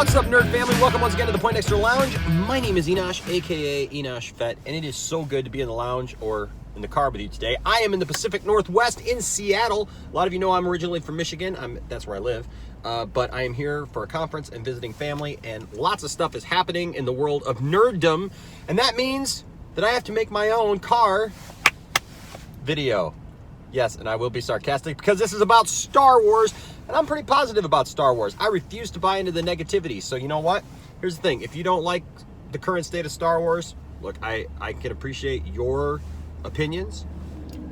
What's up, nerd family? Welcome once again to the Point Extra Lounge. My name is Enosh, aka Enosh Fett, and it is so good to be in the lounge or in the car with you today. I am in the Pacific Northwest in Seattle. A lot of you know I'm originally from Michigan. That's where I live. But I am here for a conference and visiting family, and lots of stuff is happening in the world of nerddom, and that means that I have to make my own car video. Yes, and I will be sarcastic because this is about Star Wars, and I'm pretty positive about Star Wars. I refuse to buy into the negativity. So you know what? Here's the thing. If you don't like the current state of Star Wars, look, I can appreciate your opinions.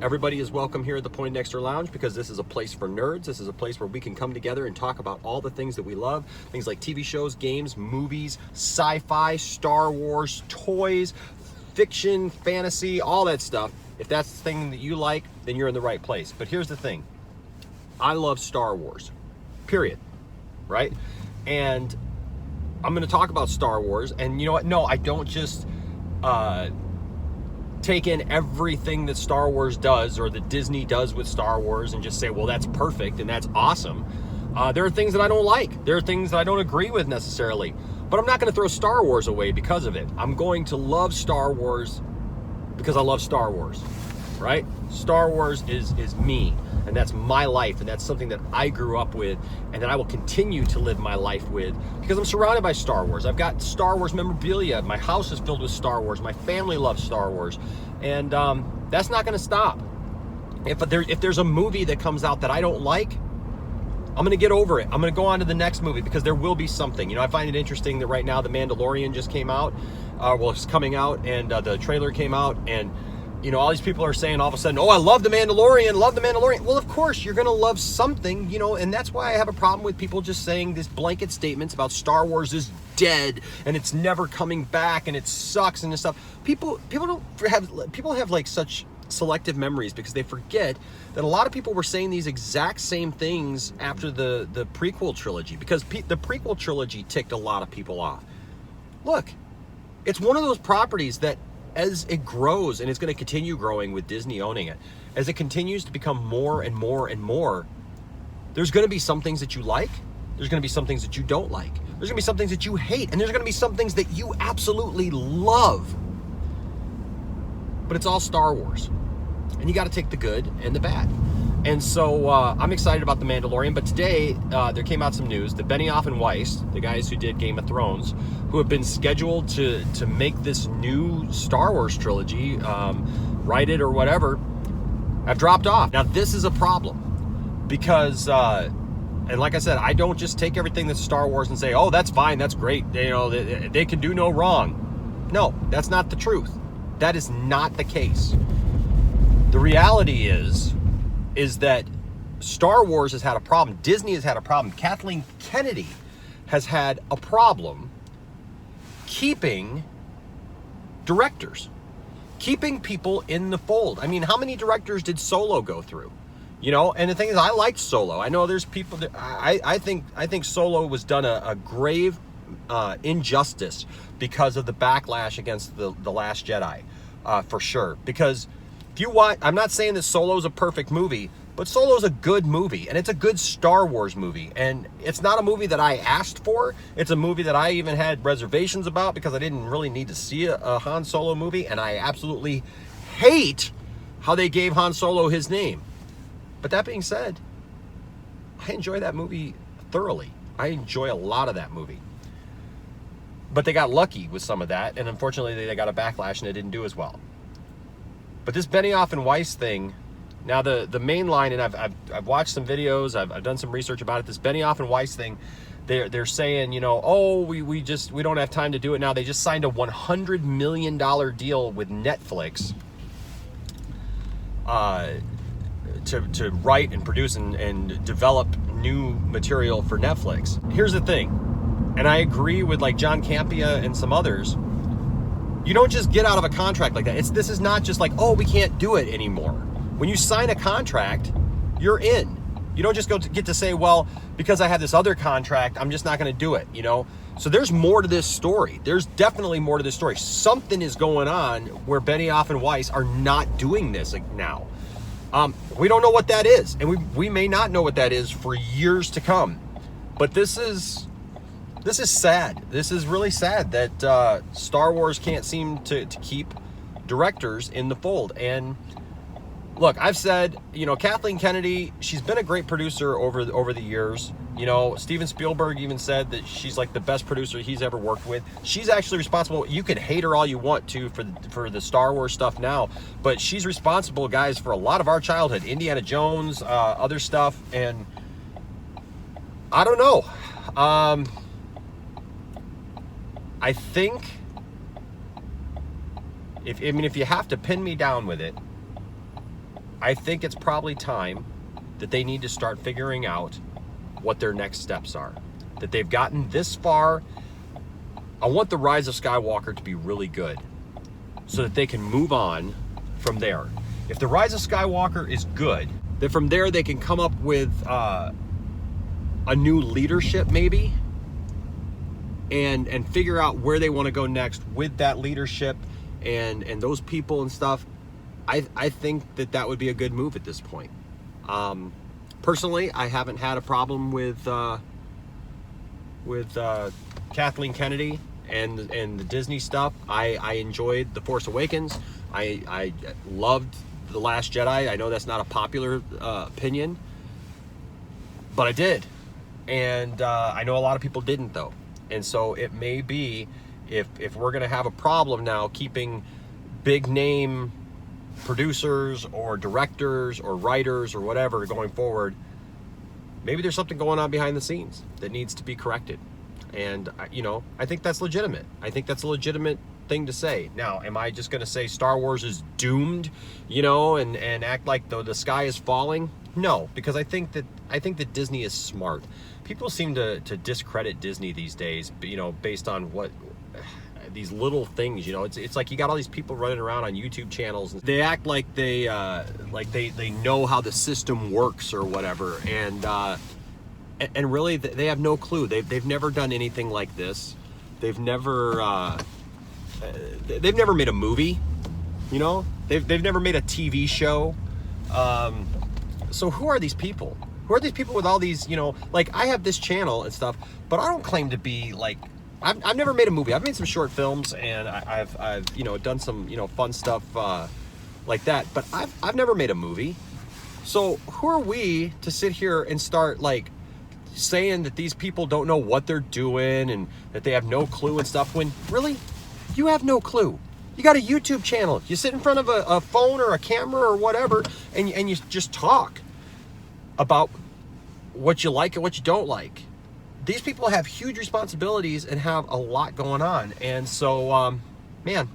Everybody is welcome here at the Point Extra Lounge because this is a place for nerds. This is a place where we can come together and talk about all the things that we love. Things like TV shows, games, movies, sci-fi, Star Wars, toys, fiction, fantasy, all that stuff. If that's the thing that you like, then you're in the right place. But here's the thing. I love Star Wars, period, right? And I'm going to talk about Star Wars. And you know what? No, I don't just take in everything that Star Wars does or that Disney does with Star Wars and just say, well, that's perfect and that's awesome. There are things that I don't like. There are things that I don't agree with necessarily. But I'm not going to throw Star Wars away because of it. I'm going to love Star Wars because I love Star Wars, right? Star Wars is me, and that's my life, and that's something that I grew up with, and that I will continue to live my life with because I'm surrounded by Star Wars. I've got Star Wars memorabilia. My house is filled with Star Wars. My family loves Star Wars, and that's not going to stop. If there's a movie that comes out that I don't like, I'm going to get over it. I'm going to go on to the next movie because there will be something. You know, I find it interesting that right now the Mandalorian just came out. It's coming out, and the trailer came out, and you know, all these people are saying all of a sudden, oh, I love the Mandalorian, love the Mandalorian. Well, of course, you're going to love something, you know, and that's why I have a problem with people just saying these blanket statements about Star Wars is dead and it's never coming back and it sucks and this stuff. People have like such selective memories because they forget that a lot of people were saying these exact same things after the prequel trilogy because the prequel trilogy ticked a lot of people off. Look, it's one of those properties that as it grows, and it's going to continue growing with Disney owning it, as it continues to become more and more and more, there's going to be some things that you like, there's going to be some things that you don't like, there's going to be some things that you hate, and there's going to be some things that you absolutely love. But it's all Star Wars, and you got to take the good and the bad. And so I'm excited about The Mandalorian, but today there came out some news that Benioff and Weiss, the guys who did Game of Thrones, who have been scheduled to make this new Star Wars trilogy, write it or whatever, have dropped off. Now this is a problem because, and like I said, I don't just take everything that's Star Wars and say, oh, that's fine, that's great, you know, they can do no wrong. No, that's not the truth. That is not the case. The reality is that Star Wars has had a problem. Disney has had a problem. Kathleen Kennedy has had a problem keeping directors, keeping people in the fold. I mean, how many directors did Solo go through? You know, and the thing is, I liked Solo. I know there's people that I think Solo was done a grave injustice because of the backlash against the Last Jedi, for sure. Because if you watch, I'm not saying that Solo's a perfect movie, but Solo's a good movie, and it's a good Star Wars movie. And it's not a movie that I asked for. It's a movie that I even had reservations about because I didn't really need to see a Han Solo movie, and I absolutely hate how they gave Han Solo his name. But that being said, I enjoy that movie thoroughly. I enjoy a lot of that movie. But they got lucky with some of that, and unfortunately they got a backlash and it didn't do as well. But this Benioff and Weiss thing, now the main line, and I've watched some videos, I've done some research about it. This Benioff and Weiss thing, they're saying, you know, oh, we don't have time to do it now. They just signed a $100 million deal with Netflix to write and produce and develop new material for Netflix. Here's the thing, and I agree with like John Campea and some others. You don't just get out of a contract like that. This is not just like, oh, we can't do it anymore. When you sign a contract, you're in. You don't just get to say, well, because I have this other contract, I'm just not going to do it, you know? So there's more to this story. There's definitely more to this story. Something is going on where Benioff and Weiss are not doing this now. We don't know what that is, and we may not know what that is for years to come. But this is this is sad. This is really sad that Star Wars can't seem to keep directors in the fold. And look, I've said, you know, Kathleen Kennedy, she's been a great producer over the years. You know, Steven Spielberg even said that she's like the best producer he's ever worked with. She's actually responsible. You can hate her all you want to for the Star Wars stuff now, but she's responsible, guys, for a lot of our childhood. Indiana Jones, other stuff, and I don't know. I think if you have to pin me down with it, I think it's probably time that they need to start figuring out what their next steps are. That they've gotten this far. I want The Rise of Skywalker to be really good so that they can move on from there. If The Rise of Skywalker is good, then from there they can come up with a new leadership maybe, and figure out where they want to go next with that leadership and those people and stuff. I think that would be a good move at this point. Personally, I haven't had a problem with Kathleen Kennedy and the Disney stuff. I enjoyed The Force Awakens. I loved The Last Jedi. I know that's not a popular opinion, but I did. And I know a lot of people didn't, though. And so it may be, if we're going to have a problem now keeping big name producers or directors or writers or whatever going forward, maybe there's something going on behind the scenes that needs to be corrected. And, you know, I think that's legitimate. I think that's a legitimate thing to say. Now, am I just going to say Star Wars is doomed, you know, and act like the sky is falling? No, because I think that Disney is smart. People seem to discredit Disney these days, you know, based on what these little things, you know. It's like you got all these people running around on YouTube channels. They act like they know how the system works or whatever, and really they have no clue. They've never done anything like this. They've never made a movie, you know. They've never made a TV show. So who are these people? Who are these people with all these, you know, like I have this channel and stuff, but I don't claim to be like, I've never made a movie. I've made some short films, and I've you know, done some, you know, fun stuff like that, but I've never made a movie. So who are we to sit here and start like saying that these people don't know what they're doing and that they have no clue and stuff, when really you have no clue. You got a YouTube channel. You sit in front of a phone or a camera or whatever, and you just talk about what you like and what you don't like. These people have huge responsibilities and have a lot going on. And so, man,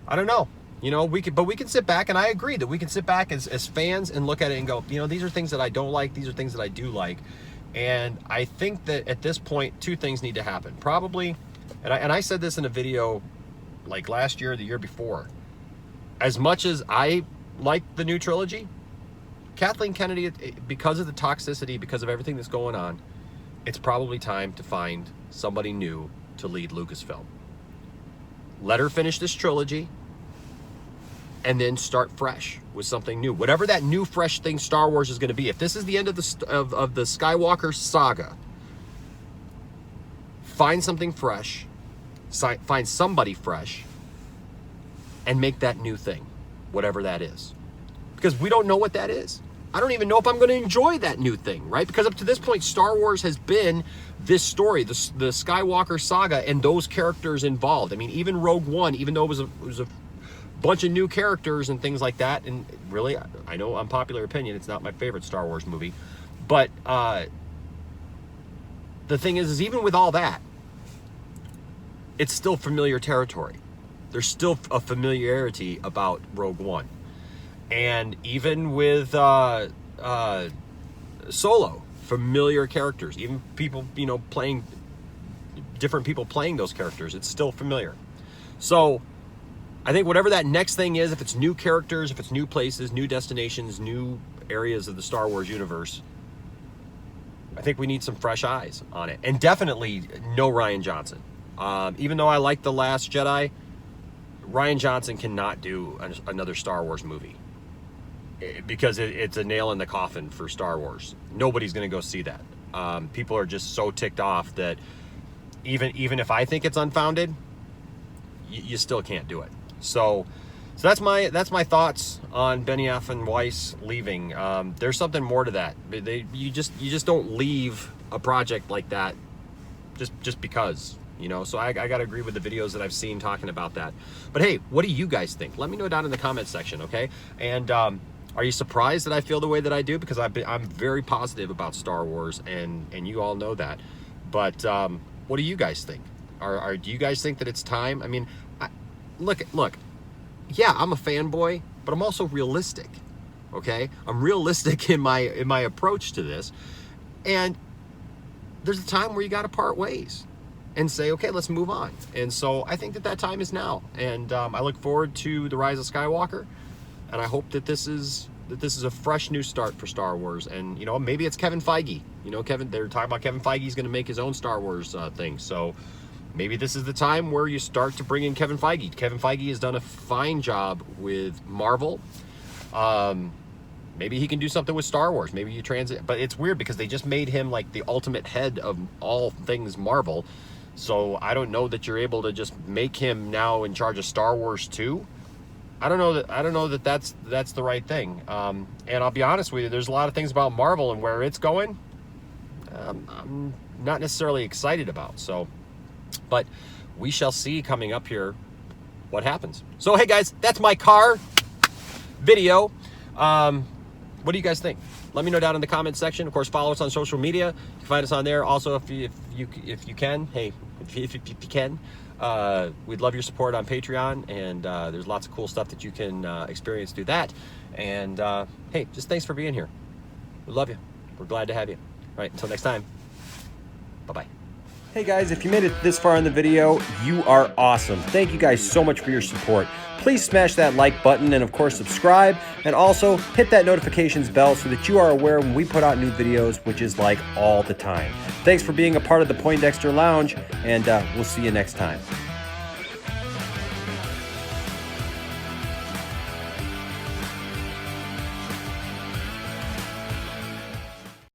I don't know. You know, we can sit back, and I agree that we can sit back as fans and look at it and go, you know, these are things that I don't like. These are things that I do like. And I think that at this point, two things need to happen. Probably, and I said this in a video like last year or the year before. As much as I like the new trilogy, Kathleen Kennedy, because of the toxicity, because of everything that's going on, it's probably time to find somebody new to lead Lucasfilm. Let her finish this trilogy and then start fresh with something new. Whatever that new, fresh thing Star Wars is going to be. If this is the end of the Skywalker saga, find something fresh, find somebody fresh, and make that new thing, whatever that is. Because we don't know what that is. I don't even know if I'm going to enjoy that new thing, right? Because up to this point, Star Wars has been this story, the Skywalker saga, and those characters involved. I mean, even Rogue One, even though it was a bunch of new characters and things like that, and really, I know unpopular opinion, it's not my favorite Star Wars movie, but the thing is even with all that, it's still familiar territory. There's still a familiarity about Rogue One. And even with Solo, familiar characters, even people, you know, playing, different people playing those characters, it's still familiar. So I think whatever that next thing is, if it's new characters, if it's new places, new destinations, new areas of the Star Wars universe, I think we need some fresh eyes on it. And definitely no Rian Johnson. Even though I like The Last Jedi, Rian Johnson cannot do another Star Wars movie. Because it's a nail in the coffin for Star Wars. Nobody's going to go see that. People are just so ticked off that even if I think it's unfounded, you still can't do it. So that's my thoughts on Benioff and Weiss leaving. There's something more to that. You just don't leave a project like that just because, you know. So I gotta agree with the videos that I've seen talking about that. But hey, what do you guys think? Let me know down in the comment section, okay? And are you surprised that I feel the way that I do? Because I'm very positive about Star Wars, and you all know that. But what do you guys think? Do you guys think that it's time? I mean, look. Yeah, I'm a fanboy, but I'm also realistic. Okay, I'm realistic in my approach to this, and there's a time where you got to part ways and say, okay, let's move on. And so I think that time is now, and I look forward to The Rise of Skywalker, and I hope that this is a fresh new start for Star Wars. And you know, maybe it's Kevin Feige. You know, they're talking about Kevin Feige's going to make his own Star Wars thing. So maybe this is the time where you start to bring in Kevin Feige. Kevin Feige has done a fine job with Marvel. Maybe he can do something with Star Wars. Maybe you transit, but it's weird because they just made him like the ultimate head of all things Marvel. So I don't know that you're able to just make him now in charge of Star Wars too. I don't know that that's the right thing. And I'll be honest with you, there's a lot of things about Marvel and where it's going I'm not necessarily excited about. So, but we shall see coming up here what happens. So hey guys, that's my car video. What do you guys think? Let me know down in the comment section. Of course, follow us on social media. You can find us on there. Also, if you can, hey, if you can, we'd love your support on Patreon, and there's lots of cool stuff that you can experience through that. And hey, just thanks for being here. We love you. We're glad to have you. All right, until next time. Bye-bye. Hey guys, if you made it this far in the video, you are awesome. Thank you guys so much for your support. Please smash that like button and of course subscribe, and also hit that notifications bell so that you are aware when we put out new videos, which is like all the time. Thanks for being a part of the Poindexter Lounge, and we'll see you next time.